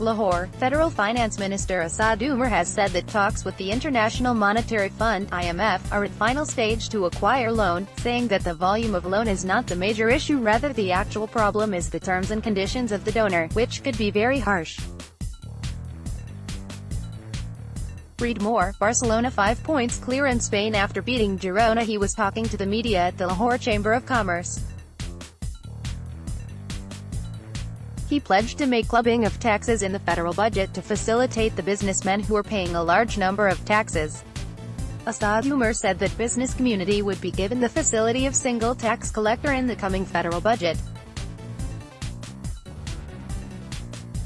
Lahore, Federal Finance Minister Asad Umer has said that talks with the International Monetary Fund (IMF) are at final stage to acquire loan, saying that the volume of loan is not the major issue, rather the actual problem is the terms and conditions of the donor, which could be very harsh. Read more. Barcelona 5 points clear in Spain after beating Girona. He was talking to the media at the Lahore Chamber of Commerce. He pledged to make clubbing of taxes in the federal budget to facilitate the businessmen who are paying a large number of taxes. Asad Umer said that business community would be given the facility of single tax collector in the coming federal budget.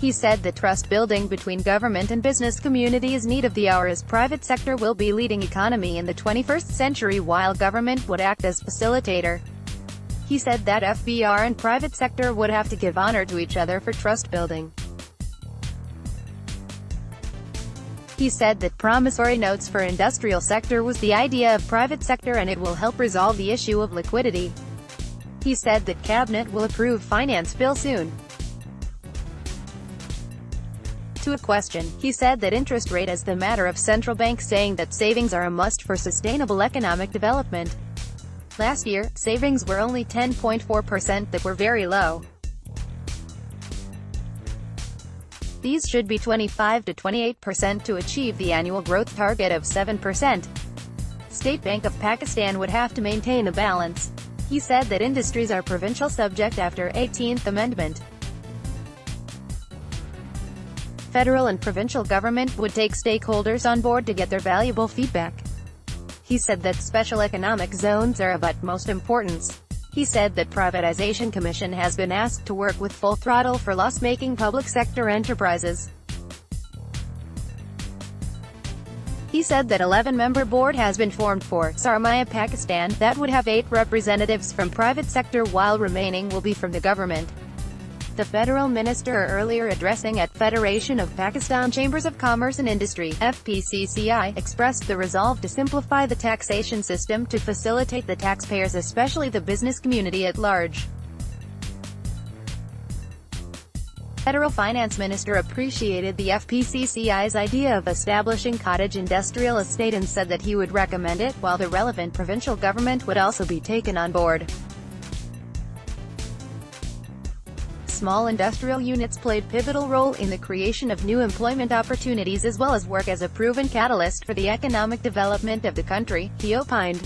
He said that trust building between government and business community is need of the hour, as private sector will be leading economy in the 21st century while government would act as facilitator. He said that FBR and private sector would have to give honor to each other for trust building. He said that promissory notes for industrial sector was the idea of private sector and it will help resolve the issue of liquidity. He said that cabinet will approve finance bill soon. To a question, he said that interest rate is the matter of central bank, saying that savings are a must for sustainable economic development. Last year, savings were only 10.4%, that were very low. These should be 25 to 28% to achieve the annual growth target of 7%. State Bank of Pakistan would have to maintain a balance. He said that industries are provincial subject after 18th Amendment. Federal and provincial government would take stakeholders on board to get their valuable feedback. He said that special economic zones are of utmost importance. He said that Privatization Commission has been asked to work with full throttle for loss-making public sector enterprises. He said that 11-member board has been formed for Sarmaya Pakistan, that would have 8 representatives from private sector while remaining will be from the government. The federal minister, earlier addressing at Federation of Pakistan Chambers of Commerce and Industry (FPCCI), expressed the resolve to simplify the taxation system to facilitate the taxpayers, especially the business community at large. Federal Finance Minister appreciated the FPCCI's idea of establishing cottage industrial estate and said that he would recommend it, while the relevant provincial government would also be taken on board. Small industrial units played pivotal role in the creation of new employment opportunities as well as work as a proven catalyst for the economic development of the country, he opined.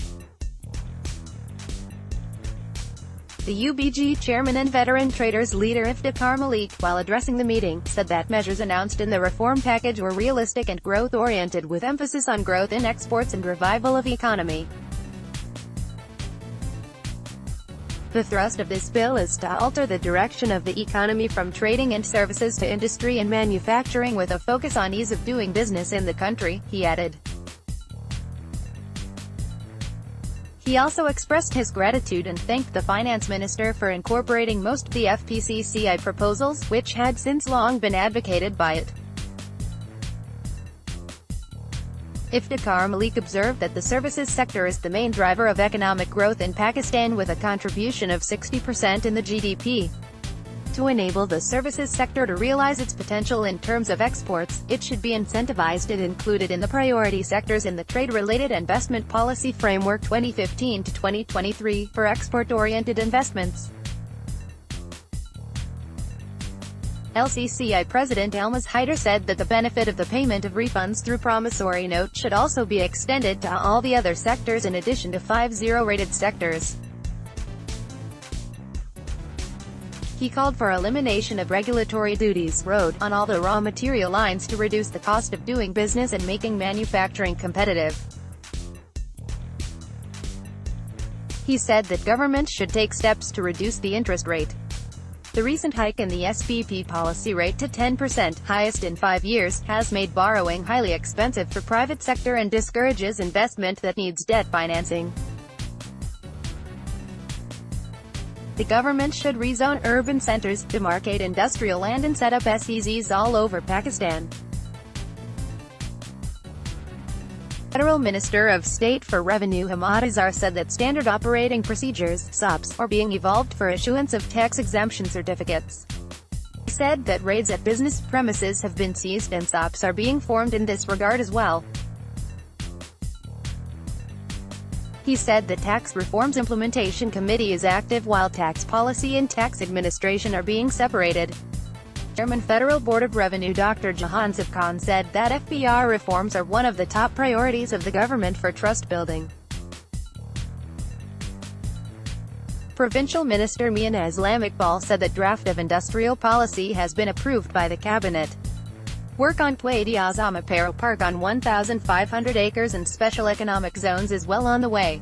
The UBG chairman and veteran traders leader Iftikhar Malik, while addressing the meeting, said that measures announced in the reform package were realistic and growth-oriented, with emphasis on growth in exports and revival of economy. The thrust of this bill is to alter the direction of the economy from trading and services to industry and manufacturing, with a focus on ease of doing business in the country, he added. He also expressed his gratitude and thanked the finance minister for incorporating most of the FPCCI proposals, which had since long been advocated by it. Iftikhar Malik observed that the services sector is the main driver of economic growth in Pakistan, with a contribution of 60% in the GDP. To enable the services sector to realize its potential in terms of exports, it should be incentivized and included in the priority sectors in the Trade-Related Investment Policy Framework 2015 to 2023, for export-oriented investments. LCCI President Almas Haider said that the benefit of the payment of refunds through promissory note should also be extended to all the other sectors in addition to 5 zero-rated sectors. He called for elimination of regulatory duties on all the raw material lines to reduce the cost of doing business and making manufacturing competitive. He said that government should take steps to reduce the interest rate. The recent hike in the SBP policy rate to 10%, highest in 5 years, has made borrowing highly expensive for private sector and discourages investment that needs debt financing. The government should rezone urban centers, demarcate industrial land and set up SEZs all over Pakistan. Federal Minister of State for Revenue Hamad Azhar said that standard operating procedures (SOPs) are being evolved for issuance of tax exemption certificates. He said that raids at business premises have been seized and SOPs are being formed in this regard as well. He said the Tax Reforms Implementation Committee is active while tax policy and tax administration are being separated. Chairman Federal Board of Revenue Dr. Jahansib Khan said that FBR reforms are one of the top priorities of the government for trust building. Provincial Minister Mian Islam Iqbal said that draft of industrial policy has been approved by the cabinet. Work on Quaid Azam Apparel Park on 1,500 acres and special economic zones is well on the way.